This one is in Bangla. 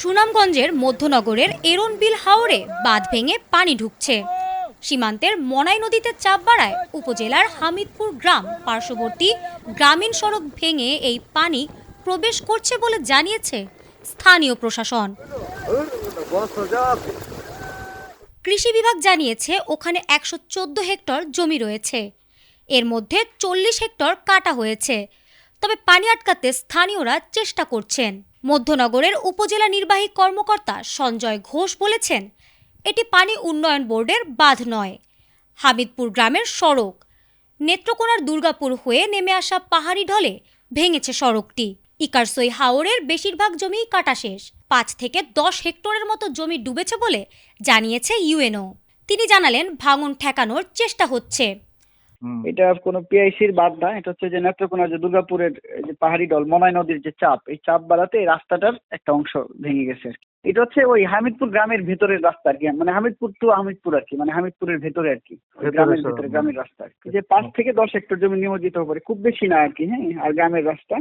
সুনামগঞ্জের মধ্যনগরের এরনবিল হাওরে বাঁধ ভেঙে পানি ঢুকছে। সীমান্তের মনাই নদীতে চাপ বাড়ায় উপজেলার হামিদপুর গ্রাম পার্শ্ববর্তী গ্রামীণ সড়ক ভেঙে এই পানি প্রবেশ করছে বলে জানিয়েছে স্থানীয় প্রশাসন। কৃষি বিভাগ জানিয়েছে ওখানে 114 হেক্টর জমি রয়েছে, এর মধ্যে 40 হেক্টর কাটা হয়েছে। তবে পানি আটকাতে স্থানীয়রা চেষ্টা করছেন। মধ্যনগরের উপজেলা নির্বাহী কর্মকর্তা সঞ্জয় ঘোষ বলেছেন, এটি পানি উন্নয়ন বোর্ডের বাঁধ নয়, হামিদপুর গ্রামের সড়ক। নেত্রকোনার দুর্গাপুর হয়ে নেমে আসা পাহাড়ি ঢলে ভেঙেছে সড়কটি। ইকারসই হাওরের বেশিরভাগ জমি কাটা শেষ। 5 থেকে 10 হেক্টরের মতো জমি ডুবেছে বলে জানিয়েছে ইউএনও। তিনি জানালেন, ভাঙন ঠেকানোর চেষ্টা হচ্ছে। এটা কোনো পিআইসির বাদ না, এটা হচ্ছে যে নেত্রকোনার যে দুর্গাপুরের যে পাহাড়ি ঢল মনাই নদীর যে চাপ, এই চাপ বাড়াতে এই রাস্তাটার একটা অংশ ভেঙে গেছে আর কি। এটা হচ্ছে ওই হামিদপুর গ্রামের ভেতরের রাস্তা আর কি, মানে হামিদপুর টু হামিদপুর আর কি, মানে হামিদপুরের ভেতরে আর কি, গ্রামের ভেতরে গ্রামের রাস্তা আর কি। যে 5 থেকে 10 হেক্টর জমি নিয়োজিত হতে পারে, খুব বেশি না আর কি। হ্যাঁ, আর গ্রামের রাস্তা।